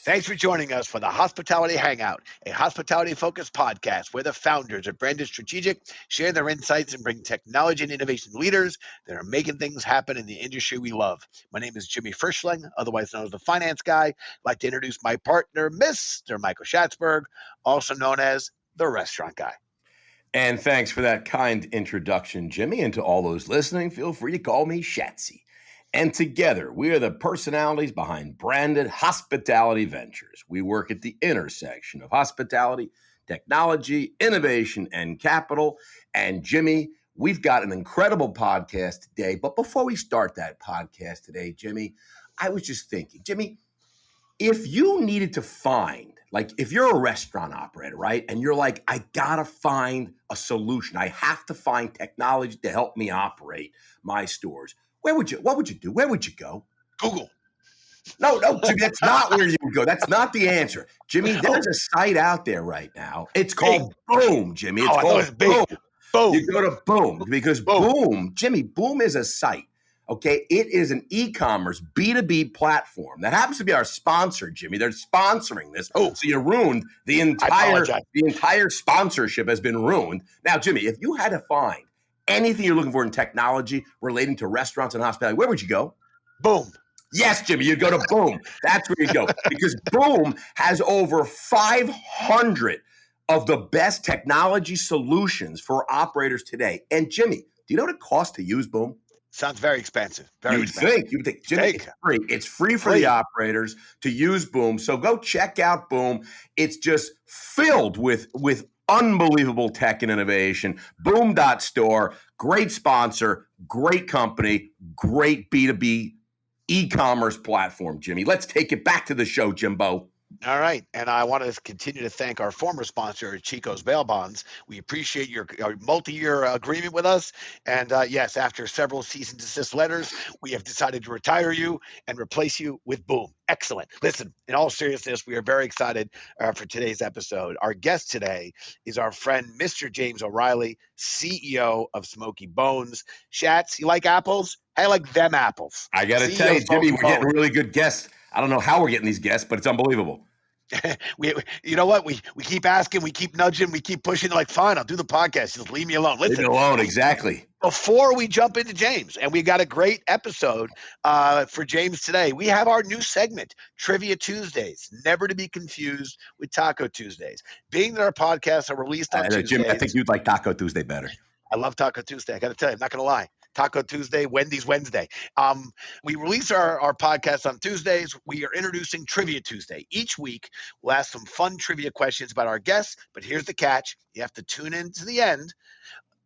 Thanks for joining us for the Hospitality Hangout, a hospitality-focused podcast where the founders of Branded Strategic share their insights and bring technology and innovation leaders that are making things happen in the industry we love. My name is Jimmy Frischling, otherwise known as the Finance Guy. I'd like to introduce my partner, Mr. Michael Schatzberg, also known as the Restaurant Guy. And thanks for that kind introduction, Jimmy. And to all those listening, feel free to call me Shatsy. And together, we are the personalities behind Branded Hospitality Ventures. We work at the intersection of hospitality, technology, innovation, and capital. And Jimmy, we've got an incredible podcast today. But before we start that podcast today, Jimmy, I was just thinking, Jimmy, if you needed to find, like if you're a restaurant operator, right? And you're like, I gotta find a solution. I have to find technology to help me operate my stores. What would you do? Where would you go? Google. No, Jimmy, that's not where you would go. That's not the answer. Jimmy, there's a site out there right now. It's called Boom, Jimmy. It's called Boom. Boom. You go to Boom because Boom, Jimmy, Boom is a site. Okay, it is an e-commerce B2B platform that happens to be our sponsor, Jimmy. They're sponsoring this. So you ruined the entire sponsorship has been ruined. Now, Jimmy, if you had to find anything you're looking for in technology relating to restaurants and hospitality, where would you go? Boom. Yes, Jimmy, you'd go to Boom. That's where you go because Boom has over 500 of the best technology solutions for operators today. And Jimmy, do you know what it costs to use Boom? Sounds very expensive. You'd think, Jimmy, it's free. It's free for the operators to use Boom. So go check out Boom. It's just filled with unbelievable tech and innovation. Boom.store, great sponsor, great company, great B2B e-commerce platform, Jimmy. Let's take it back to the show, Jimbo. All right. And I want to continue to thank our former sponsor, Chico's Bail Bonds. We appreciate your multi-year agreement with us. And yes, after several cease and desist letters, we have decided to retire you and replace you with Boom. Excellent. Listen, in all seriousness, we are very excited for today's episode. Our guest today is our friend, Mr. James O'Reilly, CEO of Smokey Bones. Shats, you like apples? I like them apples. I got to tell you, Jimmy, we're getting really good guests. I don't know how we're getting these guests, but it's unbelievable. You know what? We keep asking, we keep nudging, we keep pushing. They're like, fine, I'll do the podcast. Just leave me alone. Listen, leave me alone, exactly. Before we jump into James, and we got a great episode for James today, we have our new segment, Trivia Tuesdays, never to be confused with Taco Tuesdays. Being that our podcasts are released on Tuesdays. Jim, I think you'd like Taco Tuesday better. I love Taco Tuesday. I got to tell you, I'm not going to lie. Taco Tuesday, Wendy's Wednesday. We release our podcast on Tuesdays. We are introducing Trivia Tuesday. Each week, we'll ask some fun trivia questions about our guests, but here's the catch. You have to tune in to the end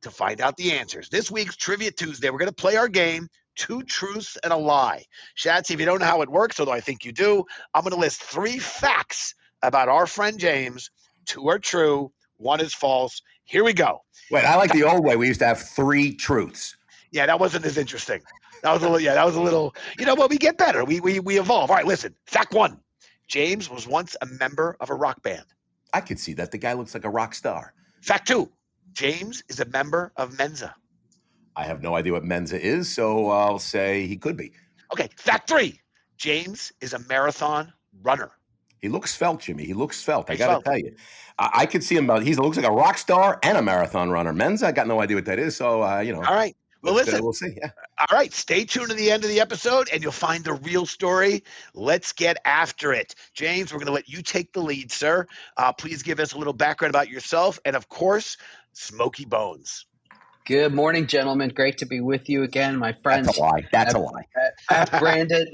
to find out the answers. This week's Trivia Tuesday, we're going to play our game, Two Truths and a Lie. Shatsy, if you don't know how it works, although I think you do, I'm going to list 3 facts about our friend James. 2 are true, 1 is false. Here we go. Wait, I like the old way. We used to have 3 truths. Yeah, that wasn't as interesting. That was a little, you know what, we get better. We evolve. All right, listen. Fact 1. James was once a member of a rock band. I could see that. The guy looks like a rock star. Fact 2. James is a member of Mensa. I have no idea what Mensa is, so I'll say he could be. Okay, fact 3. James is a marathon runner. He looks svelte, Jimmy. He looks svelte. I got to tell you. I could see him. He looks like a rock star and a marathon runner. Mensa, I got no idea what that is, so, All right. Well, listen, we'll see. Yeah. All right. Stay tuned to the end of the episode and you'll find the real story. Let's get after it. James, we're going to let you take the lead, sir. Please give us a little background about yourself and, of course, Smokey Bones. Good morning, gentlemen. Great to be with you again, my friends. That's a lie. At Branded.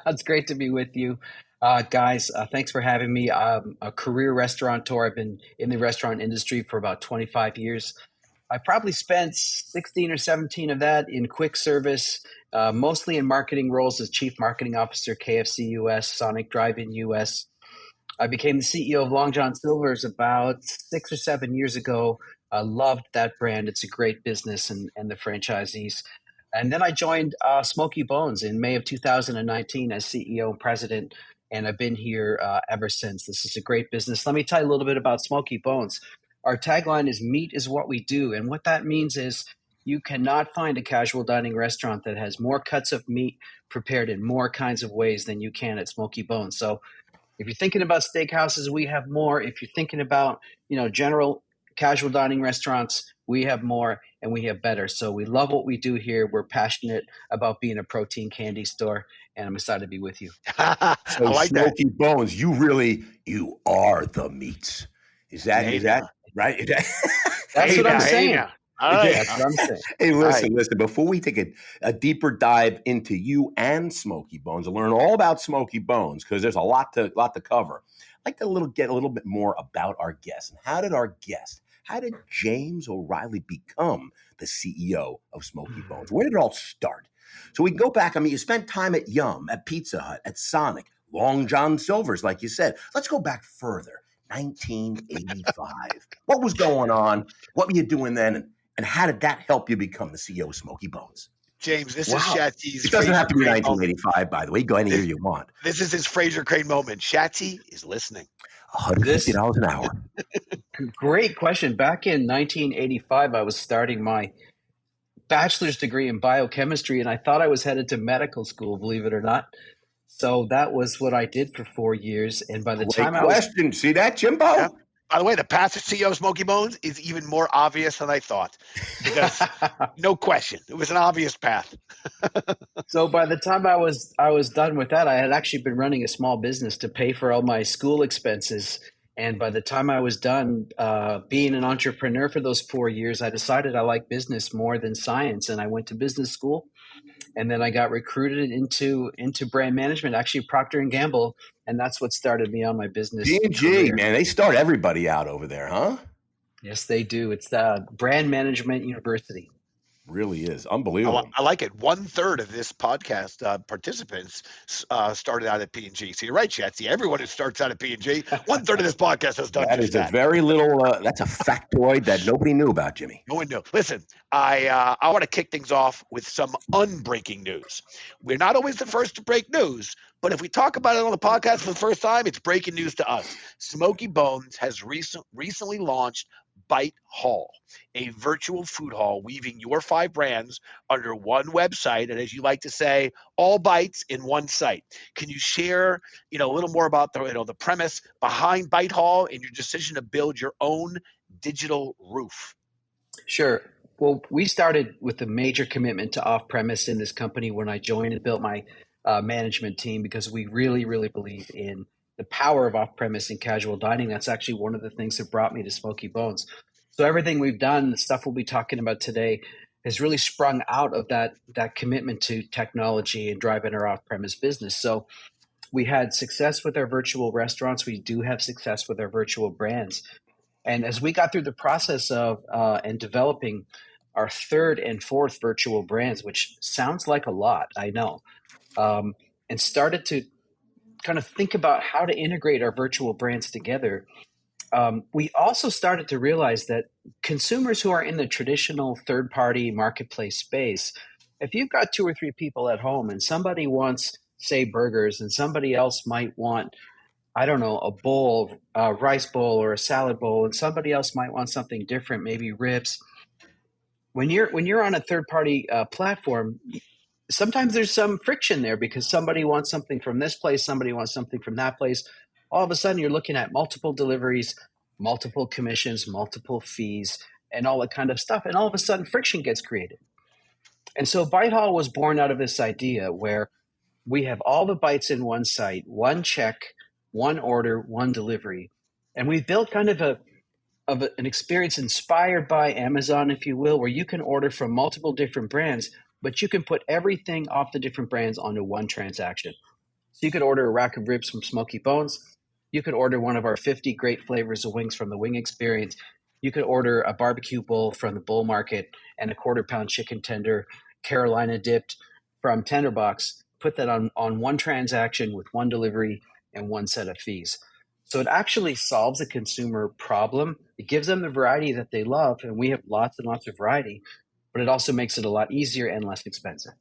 It's great to be with you. Guys, thanks for having me. I'm a career restaurateur. I've been in the restaurant industry for about 25 years. I probably spent 16 or 17 of that in quick service, mostly in marketing roles as Chief Marketing Officer, KFC US, Sonic Drive-In US. I became the CEO of Long John Silver's about 6 or 7 years ago. I loved that brand. It's a great business and the franchisees. And then I joined Smokey Bones in May of 2019 as CEO and president, and I've been here ever since. This is a great business. Let me tell you a little bit about Smokey Bones. Our tagline is meat is what we do. And what that means is you cannot find a casual dining restaurant that has more cuts of meat prepared in more kinds of ways than you can at Smokey Bones. So If you're thinking about steakhouses, we have more. If you're thinking about, general casual dining restaurants, we have more and we have better. So we love what we do here. We're passionate about being a protein candy store, and I'm excited to be with you. I So like that. Smokey Bones, you are the meats. Is that right? That's what I'm saying. All right. That's what I'm saying. Hey, listen. Before we take a deeper dive into you and Smokey Bones and learn all about Smokey Bones, because there's a lot to cover, I'd like to get a little bit more about our guest. And how did James O'Reilly become the CEO of Smokey Bones? Where did it all start? So we can go back. I mean, you spent time at Yum, at Pizza Hut, at Sonic, Long John Silver's, like you said. Let's go back further. 1985. What was going on? What were you doing then? And how did that help you become the CEO of Smokey Bones? James, this is Shatsy's. It doesn't have to be 1985, by the way. Go any year you want. This is his Fraser Crane moment. Shatsy is listening. $150 an hour. Great question. Back in 1985, I was starting my bachelor's degree in biochemistry, and I thought I was headed to medical school, believe it or not. So that was what I did for 4 years. And by the time see that, Jimbo? Yeah. By the way, the path to CEO of Smokey Bones is even more obvious than I thought. Because no question, it was an obvious path. So by the time I was done with that, I had actually been running a small business to pay for all my school expenses. And by the time I was done being an entrepreneur for those 4 years, I decided I like business more than science, and I went to business school. And then I got recruited into brand management, actually Procter & Gamble, and that's what started me on my business P&G, man, they start everybody out over there, huh? Yes, they do. It's the Brand Management University. Really is unbelievable. I like it. 1/3 of this podcast participants started out at P&G. So you're right, Shatsy. Everyone who starts out at P&G, 1/3 of this podcast has done that. Just that. A very little. That's a factoid that nobody knew about, Jimmy. No one knew. Listen, I want to kick things off with some unbreaking news. We're not always the first to break news, but if we talk about it on the podcast for the first time, it's breaking news to us. Smokey Bones has recently launched BiteHall, a virtual food hall weaving your 5 brands under one website, and as you like to say, all bites in one site. Can you share, a little more about the premise behind BiteHall and your decision to build your own digital roof? Sure. Well, we started with a major commitment to off-premise in this company when I joined and built my management team, because we really, really believe in the power of off-premise and casual dining. That's actually one of the things that brought me to Smokey Bones. So everything we've done, the stuff we'll be talking about today, has really sprung out of that commitment to technology and driving our off-premise business. So we had success with our virtual restaurants. We do have success with our virtual brands. And as we got through the process of and developing our 3rd and 4th virtual brands, which sounds like a lot, I know, and started to kind of think about how to integrate our virtual brands together, we also started to realize that consumers who are in the traditional third-party marketplace space, if you've got 2 or 3 people at home and somebody wants, say, burgers, and somebody else might want, I don't know, a bowl, a rice bowl or a salad bowl, and somebody else might want something different, maybe ribs. When you're on a third-party platform, sometimes there's some friction there because somebody wants something from this place, somebody wants something from that place. All of a sudden, you're looking at multiple deliveries, multiple commissions, multiple fees, and all that kind of stuff. And all of a sudden, friction gets created. And so BiteHall was born out of this idea where we have all the bites in one site, one check, one order, one delivery. And we've built kind of an experience inspired by Amazon, if you will, where you can order from multiple different brands, but you can put everything off the different brands onto one transaction. So you could order a rack of ribs from Smokey Bones. You could order one of our 50 great flavors of wings from the Wing Experience. You could order a barbecue bowl from the Bull Market and a 1/4-pound chicken tender, Carolina dipped from Tenderbox. Put that on one transaction with one delivery and one set of fees. So it actually solves a consumer problem. It gives them the variety that they love, and we have lots and lots of variety, but it also makes it a lot easier and less expensive.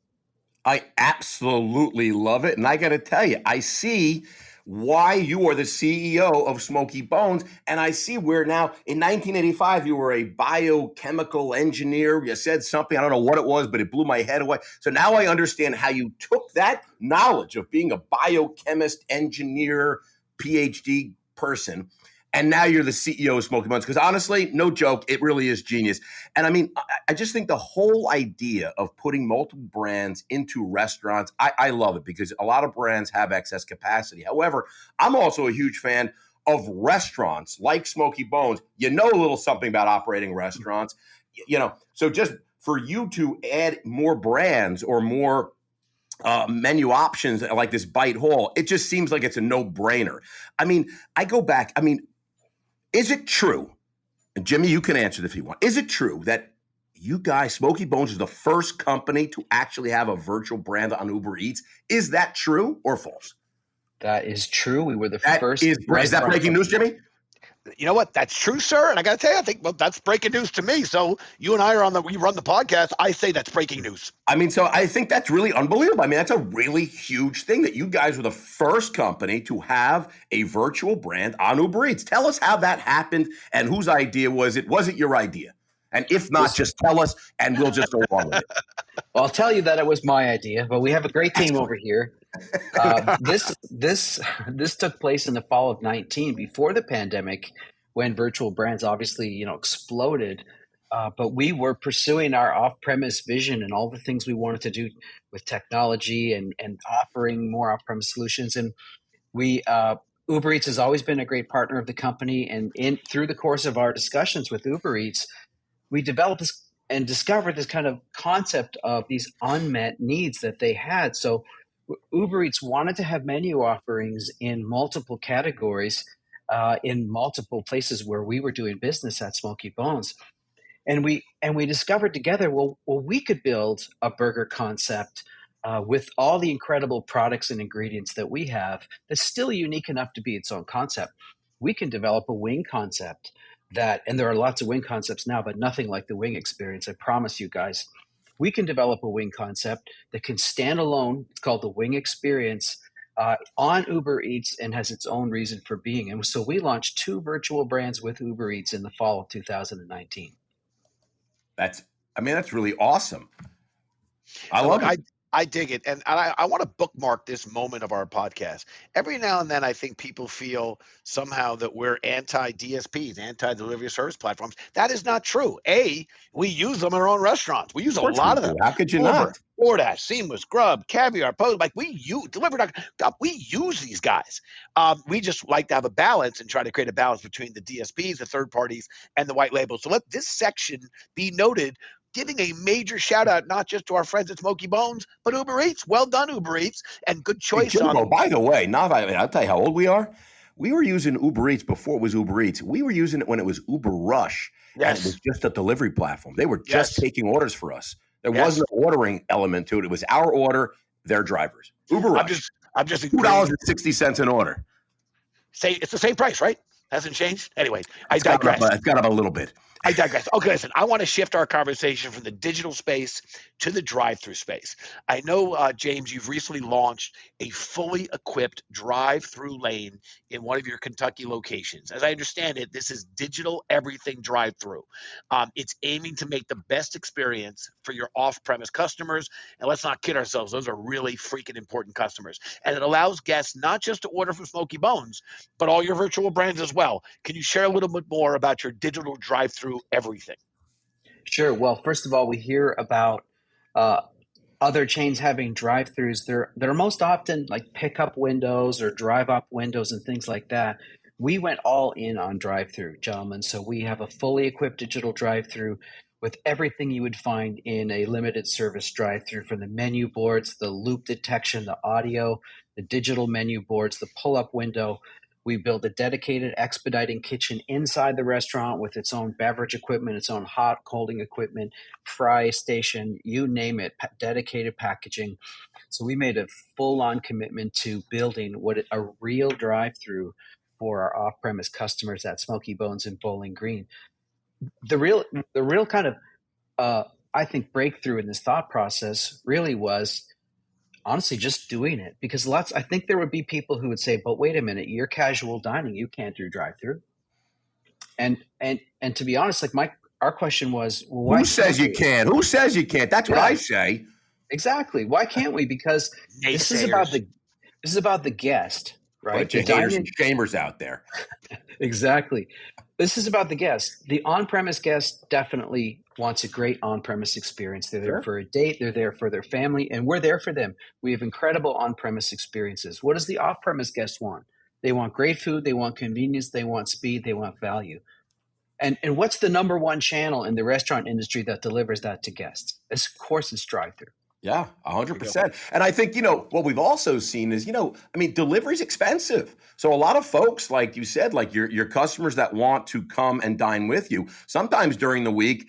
I absolutely love it. And I got to tell you, I see why you are the CEO of Smokey Bones. And I see where now in 1985, you were a biochemical engineer. You said something, I don't know what it was, but it blew my head away. So now I understand how you took that knowledge of being a biochemist, engineer, PhD person, and now you're the CEO of Smokey Bones. Because honestly, no joke, it really is genius. And I mean, I just think the whole idea of putting multiple brands into restaurants, I love it because a lot of brands have excess capacity. However, I'm also a huge fan of restaurants like Smokey Bones. You know a little something about operating restaurants, so just for you to add more brands or more menu options like this BiteHall, it just seems like it's a no-brainer. I mean, I go back. I mean, is it true? And Jimmy, you can answer this if you want. Is it true that you guys, Smokey Bones, is the first company to actually have a virtual brand on Uber Eats? Is that true or false? That is true. We were the first. Is that breaking news, Jimmy? You know what? That's true, sir. And I got to tell you, I think, well, that's breaking news to me. So you and I are we run the podcast. I say that's breaking news. I mean, so I think that's really unbelievable. I mean, that's a really huge thing that you guys were the first company to have a virtual brand on Uber Eats. Tell us how that happened and whose idea was it? Was it your idea? And if not, just tell us and we'll just go along with it. Well, I'll tell you that it was my idea, but we have a great team over here. This took place in the fall of 2019, before the pandemic, when virtual brands obviously exploded. But we were pursuing our off-premise vision and all the things we wanted to do with technology and offering more off-premise solutions. And we Uber Eats has always been a great partner of the company. And through the course of our discussions with Uber Eats, we developed this and discovered this kind of concept of these unmet needs that they had. So Uber Eats wanted to have menu offerings in multiple categories, in multiple places where we were doing business at Smokey Bones. And we discovered together, well, we could build a burger concept with all the incredible products and ingredients that we have that's still unique enough to be its own concept. We can develop a wing concept and there are lots of wing concepts now, but nothing like the wing experience. I promise you guys. We can develop a wing concept that can stand alone. It's called the wing experience on Uber Eats and has its own reason for being. And so we launched 2 virtual brands with Uber Eats in the fall of 2019. That's really awesome. I love it. I dig it. And I want to bookmark this moment of our podcast. Every now and then, I think people feel somehow that we're anti-DSPs, anti-delivery service platforms. That is not true. We use them in our own restaurants. We use a lot of them. How could you Uber, not? DoorDash, Seamless, Grub, Caviar, Post. Like we use Delivery.com. We use these guys. We just like to have a balance and try to create a balance between the DSPs, the third parties, and the white labels. So let this section be noted, giving a major shout out, not just to our friends at Smokey Bones, but Uber Eats. Well done, Uber Eats, and good choice. Hey, Jimbo, by the way, I'll tell you how old we are. We were using Uber Eats before it was Uber Eats. We were using it when it was Uber Rush. Yes. And it was just a delivery platform. They were just taking orders for us. There wasn't an ordering element to it. It was our order, their drivers. Uber Rush. I'm just $2.60 an order. Say it's the same price, right? Hasn't changed. Anyway, I digress. It's got up a little bit. I digress. Okay, listen, I want to shift our conversation from the digital space to the drive-through space. I know, James, you've recently launched a fully equipped drive-through lane in one of your Kentucky locations. As I understand it, this is digital everything drive-through. It's aiming to make the best experience for your off-premise customers. And let's not kid ourselves, those are really freaking important customers. And it allows guests not just to order from Smokey Bones, but all your virtual brands as well. Can you share a little bit more about your digital drive-through everything? Sure. Well, first of all, we hear about other chains having drive-throughs. They're most often like pickup windows or drive-up windows and things like that. We went all in on drive-through, gentlemen. So we have a fully equipped digital drive-through with everything you would find in a limited service drive-through, from the menu boards, the loop detection, the audio, the digital menu boards, the pull-up window. We built a dedicated expediting kitchen inside the restaurant with its own beverage equipment, its own hot holding equipment, fry station, you name it, dedicated packaging. So we made a full-on commitment to building a real drive-through for our off-premise customers at Smokey Bones in Bowling Green. The real kind of, I think, breakthrough in this thought process really was honestly just doing it, because I think there would be people who would say, but wait a minute, you're casual dining, you can't do drive-through. And to be honest, like our question was, well, who says you can? Who says you can't? That's what I say. Exactly. Why can't we? Because this is about the guest, right? Bunch of haters and shamers out there. Exactly. This is about the guest. The on-premise guest definitely wants a great on-premise experience. They're there for a date. They're there for their family, and we're there for them. We have incredible on-premise experiences. What does the off-premise guest want? They want great food. They want convenience. They want speed. They want value. And what's the number one channel in the restaurant industry that delivers that to guests? Of course, it's drive-through. Yeah, 100%. And I think, what we've also seen is, delivery's expensive. So a lot of folks, like you said, like your customers that want to come and dine with you, sometimes during the week,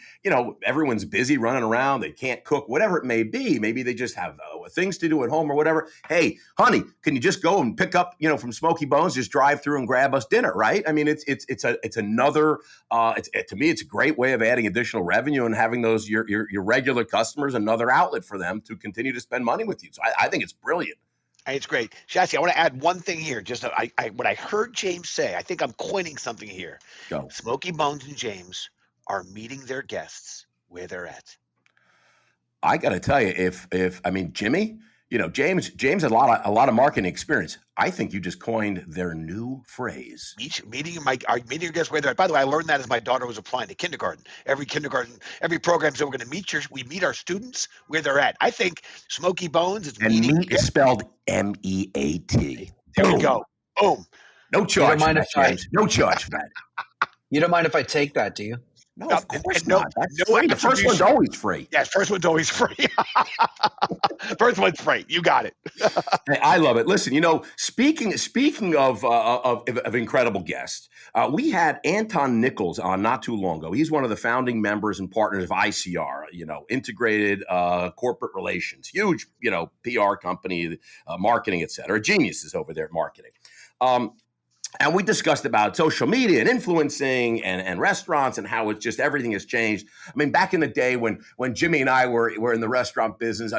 everyone's busy running around. They can't cook, whatever it may be. Maybe they just have things to do at home or whatever. Hey, honey, can you just go and pick up, from Smokey Bones, just drive through and grab us dinner, right? I mean, it's another, to me, it's a great way of adding additional revenue and having those, your regular customers, another outlet for them to continue to spend money with you. So I think it's brilliant. It's great. Shatsy, I want to add one thing here. Just what I heard James say, I think I'm coining something here. Go. Smokey Bones and James are meeting their guests where they're at. I got to tell you, if Jimmy, James had a lot of marketing experience. I think you just coined their new phrase. Meeting your guests where they're at. By the way, I learned that as my daughter was applying to kindergarten. Every program said we're going to we meet our students where they're at. I think Smokey Bones is meeting. Meat is spelled MEAT. There we go. Boom. No charge for that, James. No charge for that. You don't mind if I take that, do you? No, of course not. That's free. The first one's always free. Yeah, first one's always free. First one's free. You got it. Hey, I love it. Listen, speaking of incredible guests, we had Anton Nichols on not too long ago. He's one of the founding members and partners of ICR, Integrated Corporate Relations, huge, PR company, marketing, et cetera. Geniuses over there at marketing. And we discussed about social media and influencing and restaurants and how it's just everything has changed. I mean, back in the day when Jimmy and I were in the restaurant business,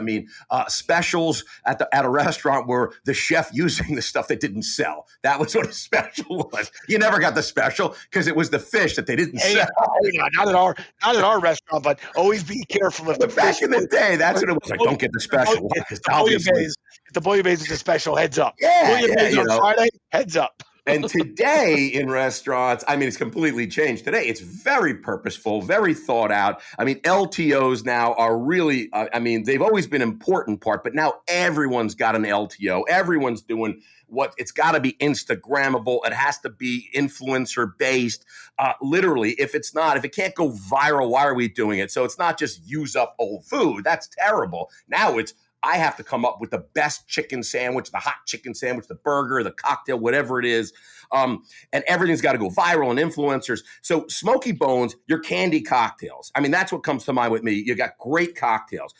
specials at a restaurant were the chef using the stuff that didn't sell. That was what a special was. You never got the special because it was the fish that they didn't sell. Not at our restaurant, but always be careful if the back fish. In the day, that's what it was like. Don't get the special. The bouillabaisse is a special. Heads up. Yeah, on Friday. Heads up. And today in restaurants, it's completely changed. Today, it's very purposeful, very thought out. LTOs now are really, they've always been an important part, but now everyone's got an LTO. Everyone's doing it's got to be Instagrammable. It has to be influencer based. Literally, if it can't go viral, why are we doing it? So it's not just use up old food. That's terrible. Now I have to come up with the best chicken sandwich, the hot chicken sandwich, the burger, the cocktail, whatever it is. And everything's got to go viral and influencers. So Smokey Bones, your candy cocktails. That's what comes to mind with me. You got great cocktails.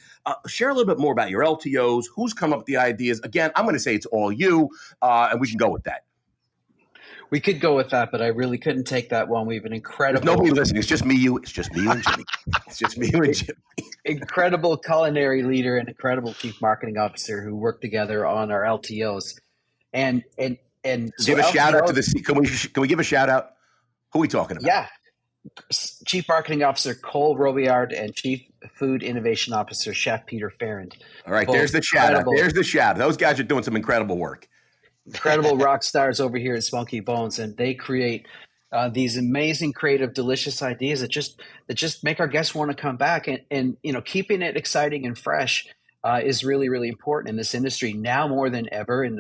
Share a little bit more about your LTOs. Who's come up with the ideas? Again, I'm going to say it's all you, and we can go with that. We could go with that, but I really couldn't take that one. We have an incredible. There's nobody listening. It's just me, you. It's just me, you, and Jimmy. It's just me, you, and Jimmy. Incredible culinary leader and incredible chief marketing officer who work together on our LTOs, and so give a shout out to the. Can we give a shout out? Who are we talking about? Yeah, Chief Marketing Officer Cole Robillard and Chief Food Innovation Officer Chef Peter Ferrand. All right, there's the shout out. There's the shout out. Those guys are doing some incredible work. Incredible rock stars over here at Smokey Bones, and they create these amazing, creative, delicious ideas that just make our guests want to come back. And keeping it exciting and fresh is really, really important in this industry now more than ever in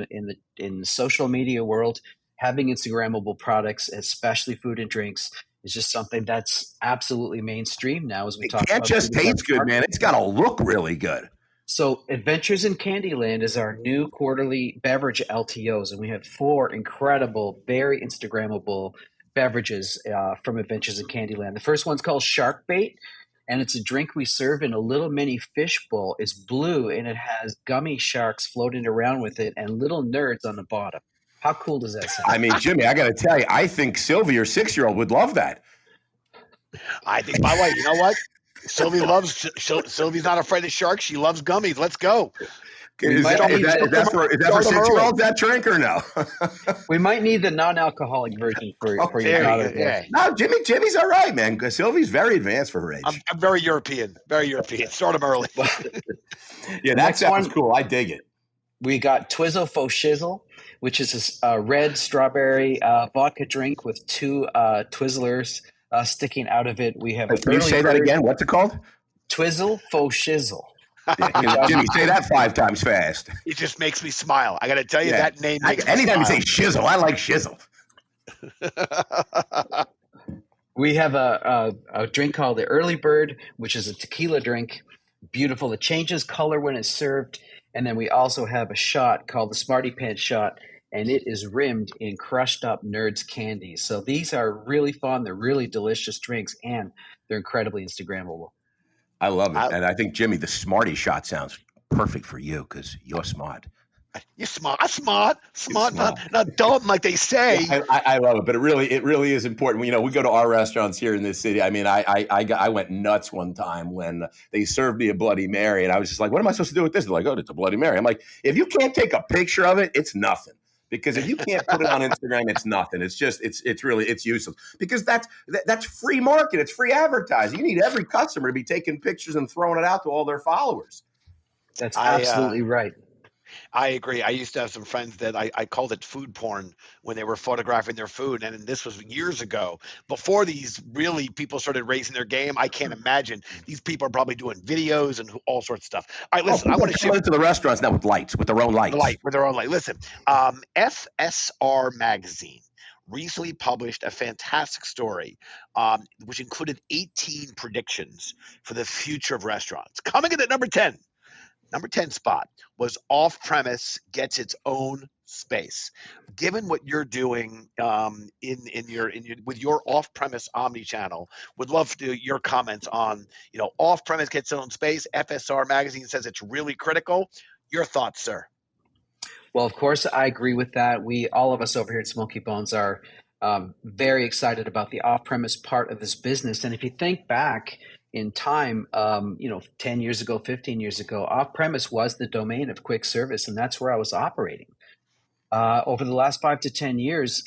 the social media world. Having Instagrammable products, especially food and drinks, is just something that's absolutely mainstream now. As we talk about, it can't just taste good, man. It's got to look really good. So Adventures in Candyland is our new quarterly beverage LTOs, and we have 4 incredible, very Instagrammable beverages from Adventures in Candyland. The first one's called Shark Bait, and it's a drink we serve in a little mini fish bowl. It's blue, and it has gummy sharks floating around with it and little nerds on the bottom. How cool does that sound? Jimmy, I got to tell you, I think Sylvie, your 6-year-old, would love that. I think, by the way, you know what? Sylvie's not afraid of sharks. She loves gummies. Let's go. Is that for 6-year-olds, that drink, or no? We might need the non-alcoholic version for your daughter. Yeah. No, Jimmy's all right, man. Sylvie's very advanced for her age. I'm very European. Very European. Start them early. Yeah, that sounds cool. I dig it. We got Twizzle Faux Shizzle, which is a red strawberry vodka drink with two Twizzlers sticking out of it. We have an Can you early say that bird again? What's it called? Twizzle Faux Shizzle. Yeah, Which Jimmy, say that 5 times fast. It just makes me smile. I got to tell you, Yeah. that name makes me Anytime smile. you say shizzle, I like shizzle. We have a drink called the Early Bird, which is a tequila drink. Beautiful. It changes color when it's served. And then we also have a shot called the Smarty Pants shot, and it is rimmed in crushed up Nerds candy. So these are really fun. They're really delicious drinks, and they're incredibly Instagrammable. I love it. And I think, Jimmy, the Smarty shot sounds perfect for you because you're smart. You're smart. Smart. Not dumb like they say. Yeah, I love it, but it really is important. You know, we go to our restaurants here in this city. I mean, I went nuts one time when they served me a Bloody Mary, and I was just like, "What am I supposed to do with this?" They're like, "Oh, it's a Bloody Mary." I'm like, "If you can't take a picture of it, it's nothing." Because if you can't put it on Instagram, it's nothing. It's just it's useless. Because that's free market. It's free advertising. You need every customer to be taking pictures and throwing it out to all their followers. That's absolutely right. I agree. I used to have some friends that I called it food porn when they were photographing their food. And this was years ago, before these really people started raising their game. I can't imagine. These people are probably doing videos and all sorts of stuff. All right, listen, I want to shift into the restaurants now with lights, with their own lights. With their own light. Listen, FSR Magazine recently published a fantastic story, which included 18 predictions for the future of restaurants. Coming in at number 10 spot was off-premise gets its own space. Given what you're doing with your off-premise omni-channel, would love your comments on, off-premise gets its own space. FSR Magazine says it's really critical. Your thoughts, sir? Well, of course, I agree with that. All of us over here at Smokey Bones are very excited about the off-premise part of this business. And if you think back in time, 10 years ago, 15 years ago, off-premise was the domain of quick service, and that's where I was operating. Over the last 5 to 10 years,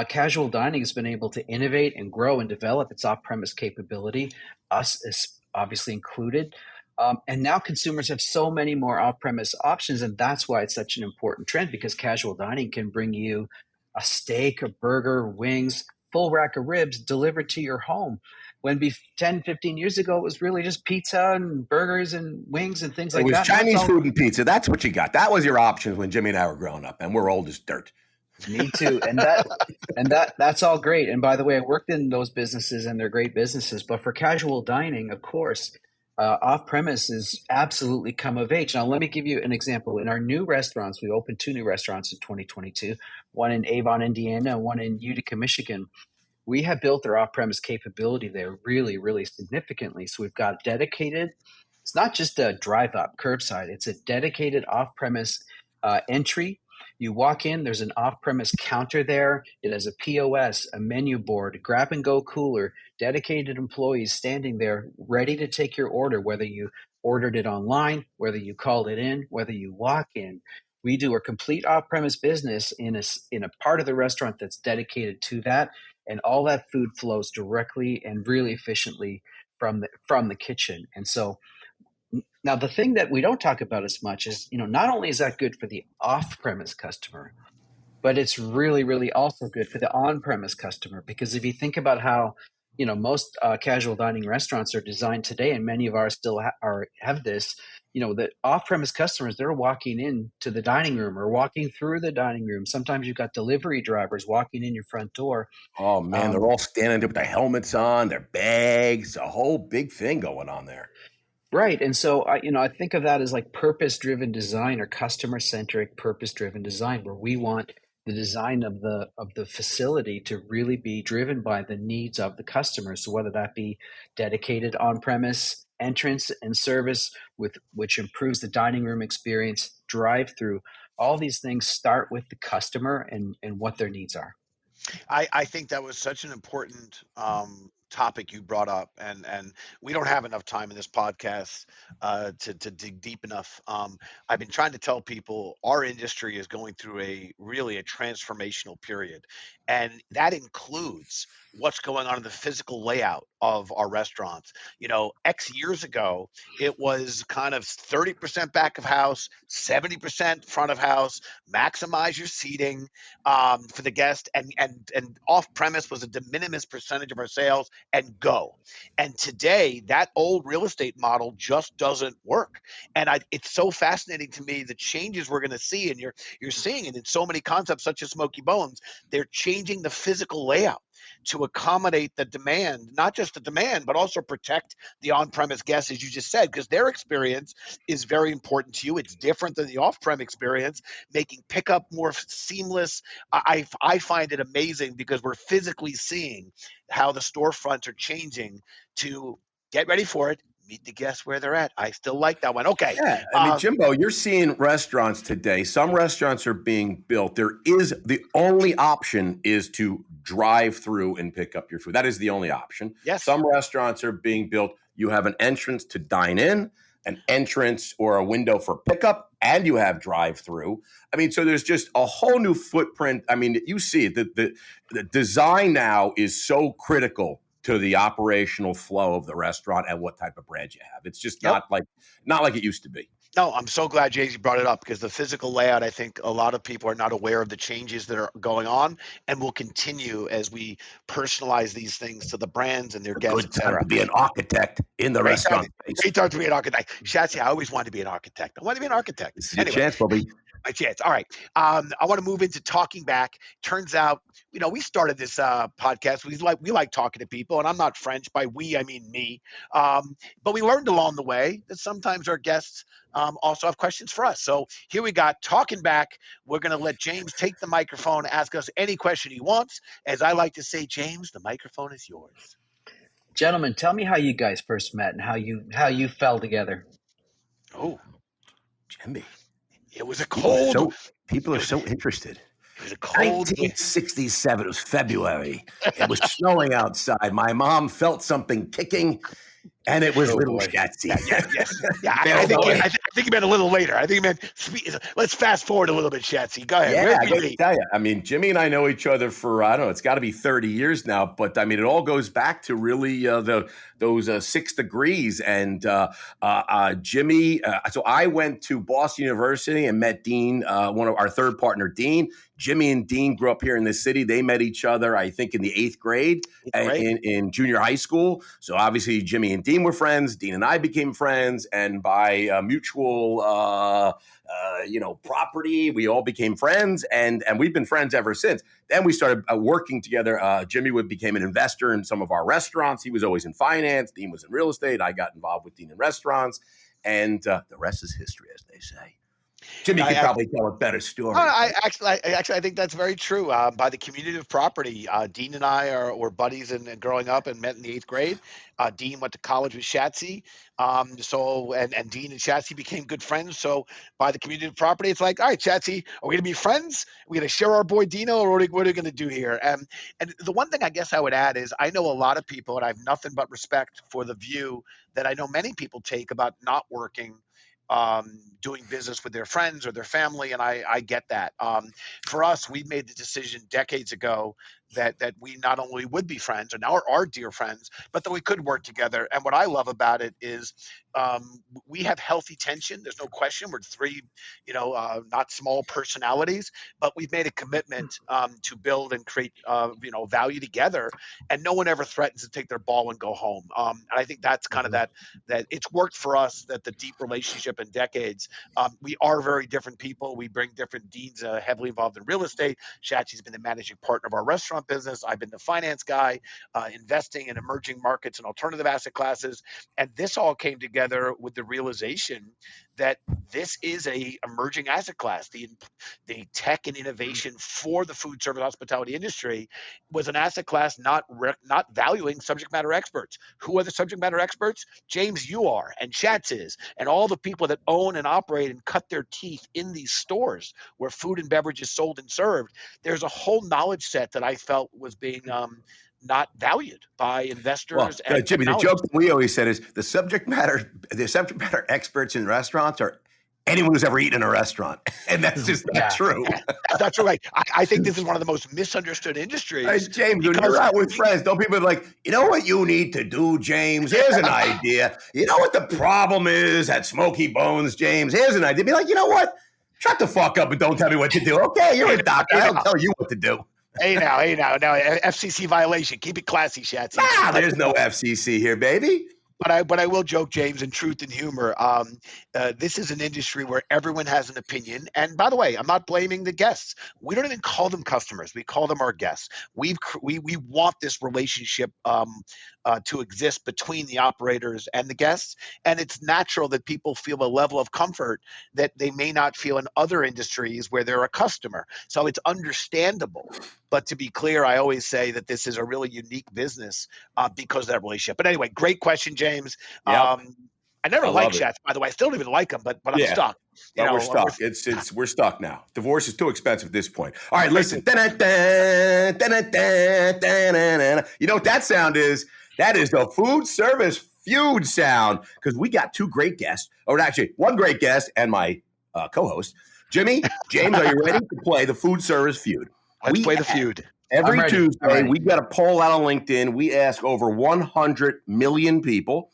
casual dining has been able to innovate and grow and develop its off-premise capability, us is obviously included. And now consumers have so many more off-premise options, and that's why it's such an important trend, because casual dining can bring you a steak, a burger, wings, full rack of ribs delivered to your home. When 10, 15 years ago, it was really just pizza and burgers and wings and things like that. It was Chinese food and pizza. That's what you got. That was your options when Jimmy and I were growing up, and we're old as dirt. Me too. And that's all great. And by the way, I worked in those businesses, and they're great businesses. But for casual dining, of course, off-premise has absolutely come of age. Now, let me give you an example. In our new restaurants, we opened 2 new restaurants in 2022, one in Avon, Indiana, and one in Utica, Michigan. We have built our off-premise capability there really, really significantly. So we've got dedicated, it's not just a drive-up curbside, it's a dedicated off-premise entry. You walk in, there's an off-premise counter there. It has a POS, a menu board, a grab-and-go cooler, dedicated employees standing there ready to take your order, whether you ordered it online, whether you called it in, whether you walk in. We do a complete off-premise business in a part of the restaurant that's dedicated to that, and all that food flows directly and really efficiently from the kitchen. And so now the thing that we don't talk about as much is, not only is that good for the off-premise customer, but it's really, really also good for the on-premise customer. Because if you think about how, most casual dining restaurants are designed today, and many of ours still have this, the off-premise customers, they're walking into the dining room or walking through the dining room. Sometimes you've got delivery drivers walking in your front door. Oh, man, they're all standing there with their helmets on, their bags, a whole big thing going on there. Right. And so, I think of that as like purpose-driven design or customer-centric purpose-driven design, where we want the design of the facility to really be driven by the needs of the customer. So whether that be dedicated on-premise entrance and service, which improves the dining room experience, drive-through, all these things start with the customer and what their needs are. I think that was such an important topic you brought up, and we don't have enough time in this podcast to dig deep enough. I've been trying to tell people our industry is going through a transformational period, and that includes what's going on in the physical layout of our restaurants. X years ago, it was kind of 30% back of house, 70% front of house, maximize your seating for the guest, and off premise was a de minimis percentage of our sales, and go. And today, that old real estate model just doesn't work. And it's so fascinating to me the changes we're going to see, and you're seeing it in so many concepts such as Smokey Bones. They're changing the physical layout to accommodate the demand, not just the demand, but also protect the on-premise guests, as you just said, because their experience is very important to you. It's different than the off-prem experience, making pickup more seamless. I find it amazing because we're physically seeing how the storefronts are changing to get ready for it. Meet the guests where they're at. I still like that one. Okay. Yeah, I mean, Jimbo, you're seeing restaurants today. Some restaurants are being built. The only option is to drive through and pick up your food. That is the only option. Yes. Some restaurants are being built. You have an entrance to dine in, an entrance or a window for pickup, and you have drive through. I mean, so there's just a whole new footprint. I mean, you see the design now is so critical to the operational flow of the restaurant and what type of bread you have. It's just not like it used to be. No, I'm so glad Jay-Z brought it up, because the physical layout, I think a lot of people are not aware of the changes that are going on and will continue as we personalize these things to the brands and their guests, Good time to be an architect in the restaurant. Great time to be an architect. Shatsy, I always wanted to be an architect. I wanted to be an architect. This is your chance, Bobby. My chance. All right. I want to move into talking back. Turns out, we started this podcast. We like talking to people, and I'm not French. By we, I mean me. But we learned along the way that sometimes our guests also have questions for us. So here we got talking back. We're going to let James take the microphone, ask us any question he wants. As I like to say, James, the microphone is yours. Gentlemen, tell me how you guys first met and how you fell together. Oh, Jimmy. It was a cold. People are so interested. It was a cold 1967. It was February. It was snowing outside. My mom felt something kicking, and it was little Shatsy. Yeah. I think you meant a little later. I think you meant. Let's fast forward a little bit, Shatsy. Go ahead. Yeah, I got to tell you. I mean, Jimmy and I know each other for I don't know. It's got to be 30 years now. But I mean, it all goes back to really those 6 degrees. And Jimmy. So I went to Boston University and met Dean, one of our third partner, Dean. Jimmy and Dean grew up here in this city. They met each other, I think, in the 8th grade in junior high school. So obviously, Jimmy and Dean were friends. Dean and I became friends, and by mutual, property, we all became friends, and we've been friends ever since. Then we started working together. Jimmy became an investor in some of our restaurants. He was always in finance. Dean was in real estate. I got involved with Dean in restaurants, and the rest is history, as they say. Jimmy could probably tell a better story. I think that's very true. By the community of property, Dean and I were buddies and growing up and met in the 8th grade. Dean went to college with Shatsy. And Dean and Shatsy became good friends. So by the community of property, it's like, all right, Shatsy, are we going to be friends? Are we going to share our boy Dino, or what are we going to do here? And the one thing I guess I would add is I know a lot of people, and I have nothing but respect for the view that I know many people take about not working, doing business with their friends or their family, and I get that. For us, we made the decision decades ago that we not only would be friends and are dear friends, but that we could work together. And what I love about it is we have healthy tension. There's no question. We're 3, not small personalities, but we've made a commitment to build and create, value together. And no one ever threatens to take their ball and go home. And I think that's kind of that it's worked for us, that the deep relationship in decades. We are very different people. We bring different. Dean's heavily involved in real estate. Shatsy's been the managing partner of our restaurant business. I've been the finance guy, investing in emerging markets and alternative asset classes. And this all came together with the realization that this is a emerging asset class. The tech and innovation for the food service hospitality industry was an asset class not valuing subject matter experts. Who are the subject matter experts? James, you are, and Shatz is, and all the people that own and operate and cut their teeth in these stores where food and beverage is sold and served. There's a whole knowledge set that I felt was being not valued by investors Well, and Jimmy, the technology. joke that we always said is the subject matter experts in restaurants are anyone who's ever eaten in a restaurant, and that's just not true. That's not true. Right. I think this is one of the most misunderstood industries. James, when you're out with friends, don't people be like, you know what you need to do, James? Here's an idea. You know what the problem is at Smokey Bones, James? Here's an idea. Be like, you know what? Shut the fuck up and don't tell me what to do. Okay, you're a doctor. I'll tell you what to do. Hey now, no, FCC violation. Keep it classy, Shatsy. There's no FCC here, baby. But I will joke, James, in truth and humor. This is an industry where everyone has an opinion. And by the way, I'm not blaming the guests. We don't even call them customers. We call them our guests. We want this relationship to exist between the operators and the guests. And it's natural that people feel a level of comfort that they may not feel in other industries where they're a customer. So it's understandable. But to be clear, I always say that this is a really unique business because of that relationship. But anyway, great question, James. Yep. I never liked Shats, by the way. I still don't even like them, but I'm stuck. We're stuck. We're stuck now. Divorce is too expensive at this point. All right, listen. You know what that sound is? That is the food service feud sound, because we got two great guests, or actually one great guest and my co-host, Jimmy. James, are you ready to play the food service feud? Let's play the feud. Every Tuesday, we got a poll out on LinkedIn. We ask over 100 million people.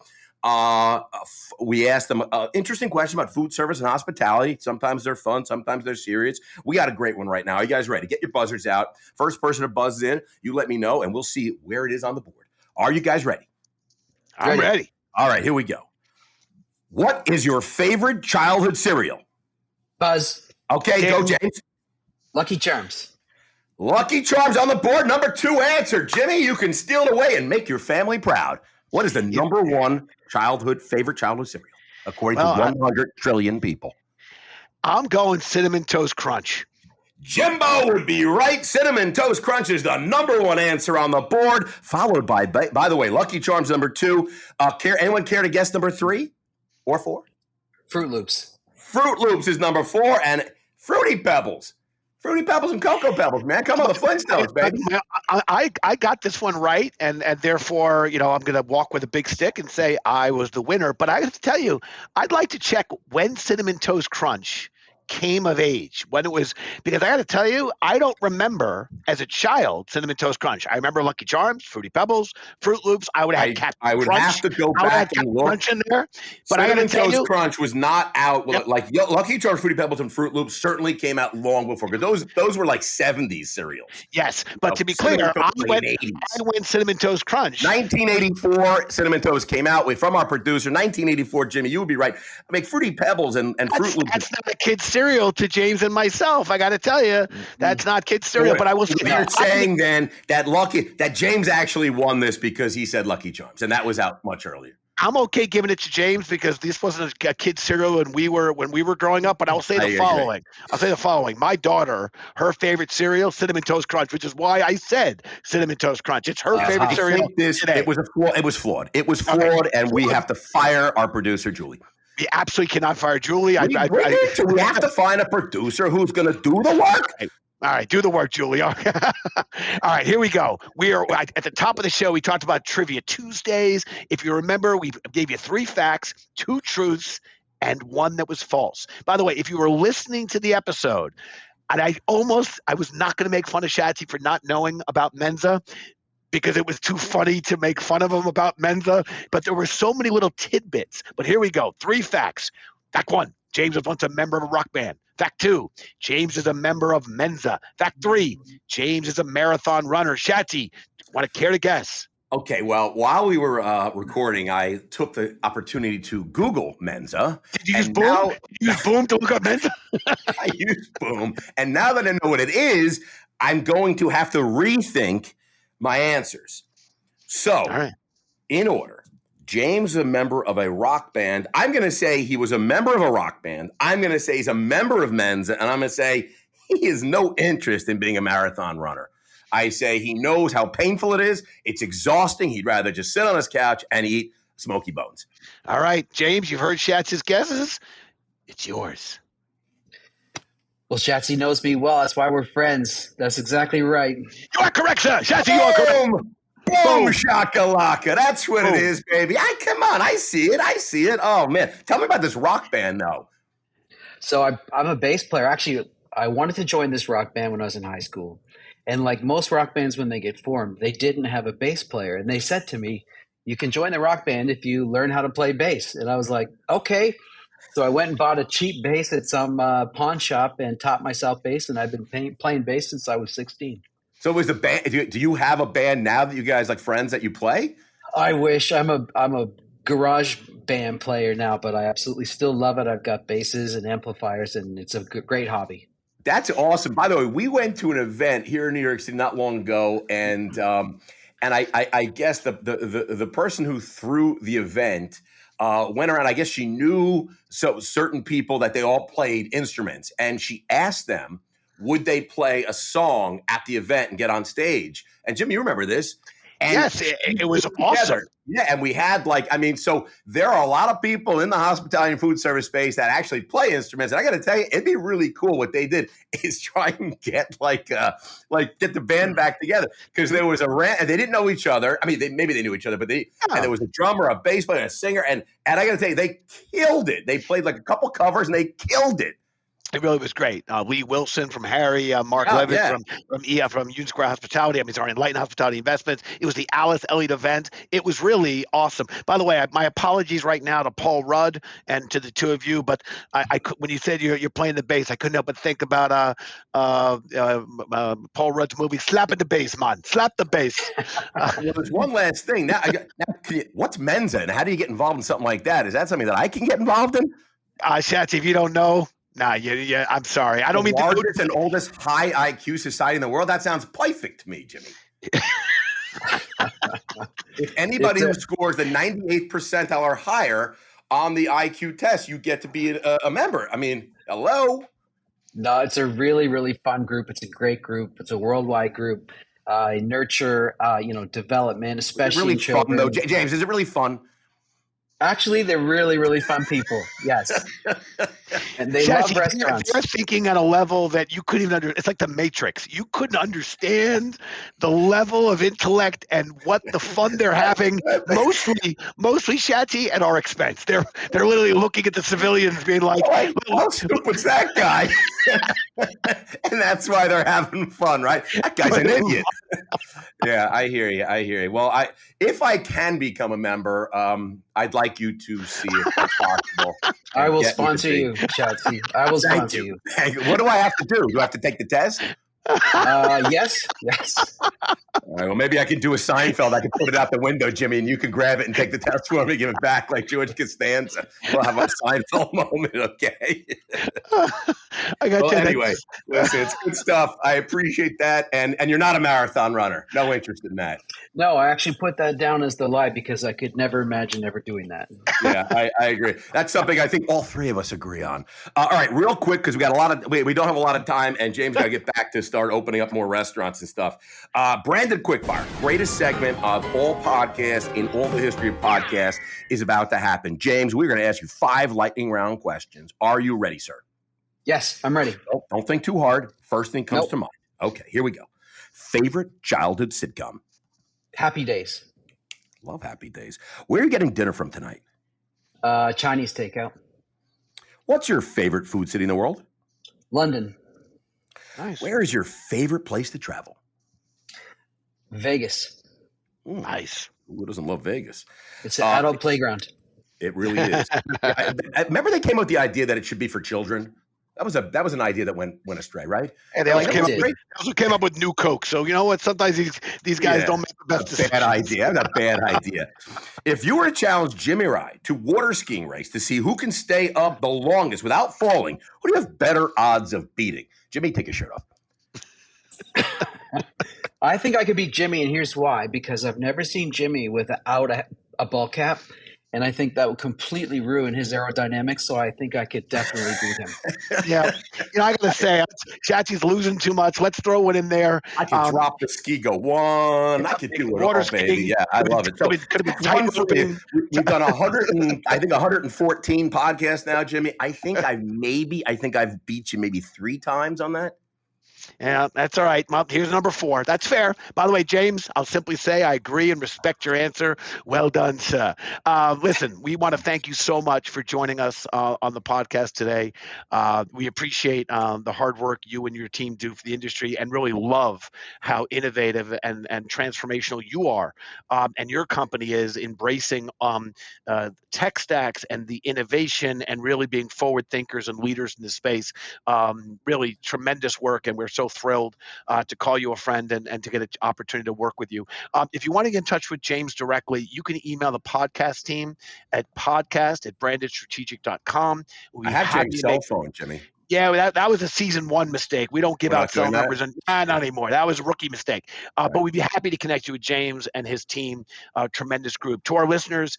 We ask them an interesting question about food service and hospitality. Sometimes they're fun. Sometimes they're serious. We got a great one right now. Are you guys ready? Get your buzzers out. First person to buzz in, you let me know, and we'll see where it is on the board. Are you guys ready? I'm ready. All right, here we go. What is your favorite childhood cereal? Buzz. Okay, go, James. Lucky Charms. Lucky Charms on the board. Number 2 answer. Jimmy, you can steal it away and make your family proud. What is the number one favorite childhood cereal, according to 100 trillion people? I'm going Cinnamon Toast Crunch. Jimbo would be right. Cinnamon Toast Crunch is the number 1 answer on the board, followed by the way, Lucky Charms number 2. Anyone care to guess number 3 or 4? Fruit Loops. Fruit Loops is number 4, and Fruity Pebbles. Fruity Pebbles and Cocoa Pebbles, man. Come on, the Flintstones, baby. I got this one right, and therefore, I'm going to walk with a big stick and say I was the winner. But I have to tell you, I'd like to check when Cinnamon Toast Crunch came of age, when it was, because I got to tell you, I don't remember as a child Cinnamon Toast Crunch. I remember Lucky Charms, Fruity Pebbles, Fruit Loops. I would have had Captain I would Crunch. have to go back and look. Crunch in there, but Cinnamon Toast Crunch was not out. Yep. Like Lucky Charms, Fruity Pebbles, and Fruit Loops certainly came out long before, because those were like 70s cereals. Yes, but to be clear, I went Cinnamon Toast Crunch. 1984, Cinnamon Toast came out. From our producer, 1984, Jimmy, you would be right. I mean, Fruity Pebbles and Fruit Loops. That's not a kid's cereal to James and myself. I got to tell you, that's not kid's cereal. But I will say, you're saying then that James actually won this because he said Lucky Charms, and that was out much earlier. I'm okay giving it to James because this wasn't a kid's cereal when we were growing up. But I'll say the following. I'll say the following. My daughter, her favorite cereal, Cinnamon Toast Crunch, which is why I said Cinnamon Toast Crunch. It's her favorite cereal. It was flawed. It was flawed, and we have to fire our producer, Julie. We absolutely cannot fire Julie. We have to find a producer who's going to do the work. All right, do the work, Julie. All right, here we go. We are at the top of the show. We talked about Trivia Tuesdays. If you remember, we gave you 3 facts, 2 truths, and 1 that was false. By the way, if you were listening to the episode, and I was not going to make fun of Shatsy for not knowing about Mensa, because it was too funny to make fun of him about Mensa, but there were so many little tidbits. But here we go. 3 facts. Fact 1, James was once a member of a rock band. Fact 2, James is a member of Mensa. Fact 3, James is a marathon runner. Shatsy, want to care to guess? Okay, well, while we were recording, I took the opportunity to Google Mensa. Did you use Boom? Did you use Boom to look up Mensa? I used Boom. And now that I know what it is, I'm going to have to rethink my answers. So, in order, James is a member of a rock band. I'm going to say he was a member of a rock band. I'm going to say he's a member of Mensa, and I'm going to say he has no interest in being a marathon runner. I say he knows how painful it is. It's exhausting. He'd rather just sit on his couch and eat Smokey Bones. All right, James, you've heard Shats's guesses. It's yours. Well, Shatsy knows me well. That's why we're friends. That's exactly right. You are correct, sir. Shatsy, you are correct. Boom Boom. shakalaka. That's what Boom. it is, baby. Come on. I see it. Oh, man. Tell me about this rock band, though. So I'm a bass player. Actually, I wanted to join this rock band when I was in high school. And like most rock bands, when they get formed, they didn't have a bass player. And they said to me, you can join the rock band if you learn how to play bass. And I was like, okay. So I went and bought a cheap bass at some pawn shop and taught myself bass. And I've been playing bass since I was 16. So was the band? Do you have a band now that you guys like friends that you play? I wish. I'm a garage band player now, but I absolutely still love it. I've got basses and amplifiers, and it's a great hobby. That's awesome. By the way, we went to an event here in New York City not long ago, and I guess the person who threw the event went around. I guess she knew certain people that they all played instruments, and she asked them, would they play a song at the event and get on stage? And Jimmy, you remember this? And yes, it was awesome. Yeah, and we had so there are a lot of people in the hospitality and food service space that actually play instruments. And I got to tell you, it'd be really cool. What they did is try and get get the band back together, because there was and they didn't know each other. I mean, maybe they knew each other, but and there was a drummer, a bass player, and a singer, and I got to tell you, they killed it. They played like a couple covers and they killed it. It really was great. Lee Wilson from Harry, Mark Levitt from Union Square Hospitality. Enlighten Hospitality Investments. It was the Alice Elliott event. It was really awesome. By the way, my apologies right now to Paul Rudd and to the two of you, but I when you said you're playing the bass, I couldn't help but think about Paul Rudd's movie Slapping the Bass, man. Slap the bass. Well, there's one last thing. What's Mensa, and how do you get involved in something like that? Is that something that I can get involved in? Shatsy, if you don't know. Nah, yeah, I'm sorry. I don't mean the largest and oldest high IQ society in the world. That sounds perfect to me, Jimmy. If anybody who scores the 98th percentile or higher on the IQ test, you get to be a member. I mean, hello. No, it's a really, really fun group. It's a great group. It's a worldwide group. Nurture, development, especially really in children. Fun, though? James, is it really fun? Actually, they're really, really fun people. Yes. And they love restaurants. You're thinking at a level that you couldn't even it's like the Matrix. You couldn't understand the level of intellect and what the fun they're having, mostly Shatsy at our expense. They're literally looking at the civilians being like, how stupid's that guy? And that's why they're having fun, right? That guy's an idiot. Yeah, I hear you. Well, if I can become a member, I'd like you to see if it's possible. I will sponsor you, Shatsy. I will sponsor you. What do I have to do? Do I have to take the test? Yes. All right, well, maybe I could do a Seinfeld. I could put it out the window, Jimmy, and you can grab it and take the test for me, give it back like George Costanza. We'll have a Seinfeld moment, okay? I got you. Anyway, listen, it's good stuff. I appreciate that. And you're not a marathon runner. No interest in that. No, I actually put that down as the lie because I could never imagine ever doing that. Yeah, I agree. That's something I think all three of us agree on. All right, real quick, because we don't have a lot of time, and James got to get back to start opening up more restaurants and stuff. Branded Quickfire, greatest segment of all podcasts in all the history of podcasts, is about to happen. James, we're going to ask you 5 lightning round questions. Are you ready, sir? Yes, I'm ready. Don't think too hard. First thing comes to mind. Okay, here we go. Favorite childhood sitcom? Happy Days. Love Happy Days. Where are you getting dinner from tonight? Chinese takeout. What's your favorite food city in the world? London. Nice. Where is your favorite place to travel? Vegas. Nice. Who doesn't love Vegas? It's an adult playground. It really is. I remember they came up with the idea that it should be for children. That was an idea that went astray, right? And they also came up with New Coke. So you know what? Sometimes these guys don't make the best decisions. Bad idea. That's a bad idea. If you were to challenge Jimmy Rye to water skiing race to see who can stay up the longest without falling, who do you have better odds of beating? Jimmy, take your shirt off. I think I could beat Jimmy, and here's why. Because I've never seen Jimmy without a ball cap. And I think that would completely ruin his aerodynamics. So I think I could definitely beat him. Yeah. I got to say, Shatsy's losing too much. Let's throw one in there. I can drop the ski, go one. I could do it all, baby. Yeah, I love it. So we've done 114 podcasts now, Jimmy. I think I've beat you maybe 3 times on that. Yeah, that's all right. Well, here's number 4. That's fair. By the way, James, I'll simply say I agree and respect your answer. Well done, sir. Listen, we want to thank you so much for joining us on the podcast today. We appreciate the hard work you and your team do for the industry and really love how innovative and transformational you are. And your company is embracing tech stacks and the innovation and really being forward thinkers and leaders in the space. Really tremendous work, and we're so thrilled to call you a friend and to get an opportunity to work with you. If you want to get in touch with James directly, you can email the podcast team at podcast@brandedstrategic.com. I have James' cell phone, Jimmy. Yeah, that was a season 1 mistake. We don't give We're out not cell doing that? numbers, and not anymore. That was a rookie mistake. Right. But we'd be happy to connect you with James and his team. Tremendous group. To our listeners,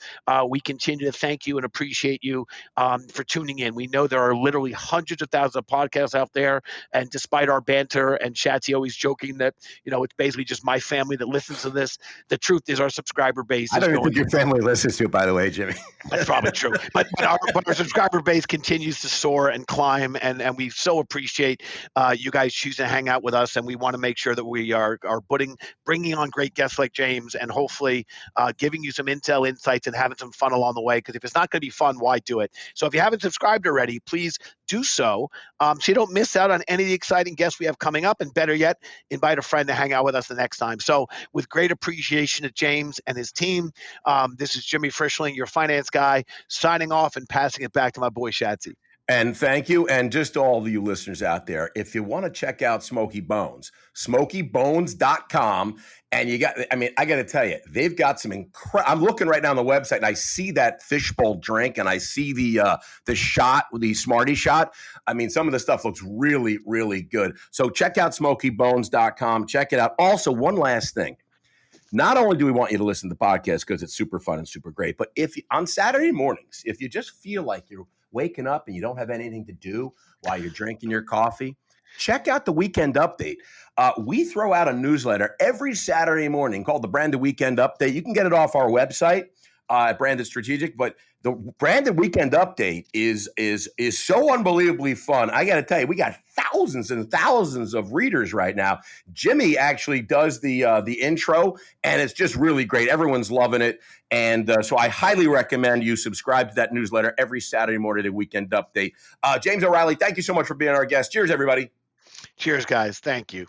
we continue to thank you and appreciate you for tuning in. We know there are literally hundreds of thousands of podcasts out there, and despite our banter and Shatsy always joking that it's basically just my family that listens to this, the truth is our subscriber base I is don't even going. think your family listens to it, by the way, Jimmy. That's probably true. But our subscriber base continues to soar and climb, and we so appreciate you guys choosing to hang out with us, and we want to make sure that we are bringing on great guests like James, and hopefully giving you some intel, insights, and having some fun along the way. Because if it's not going to be fun, why do it? So if you haven't subscribed already, please do so you don't miss out on any of the exciting guests we have coming up, and better yet, invite a friend to hang out with us the next time. So with great appreciation to James and his team, this is Jimmy Frischling, your finance guy, signing off and passing it back to my boy Shatsy. And thank you. And just to all of you listeners out there, if you want to check out Smokey Bones, smokeybones.com. And I got to tell you, they've got some I'm looking right now on the website and I see that fishbowl drink and I see the shot, the Smartie shot. I mean, some of the stuff looks really, really good. So check out smokeybones.com. Check it out. Also, one last thing. Not only do we want you to listen to the podcast because it's super fun and super great, but if on Saturday mornings, if you just feel like you're waking up and you don't have anything to do while you're drinking your coffee, check out the Weekend Update. We throw out a newsletter every Saturday morning called the Branded Weekend Update. You can get it off our website at Branded Strategic, but the Branded Weekend Update is so unbelievably fun. I got to tell you, we got thousands and thousands of readers right now. Jimmy actually does the intro, and it's just really great. Everyone's loving it, and so I highly recommend you subscribe to that newsletter every Saturday morning, the Weekend Update. James O'Reilly, thank you so much for being our guest. Cheers, everybody. Cheers, guys. Thank you.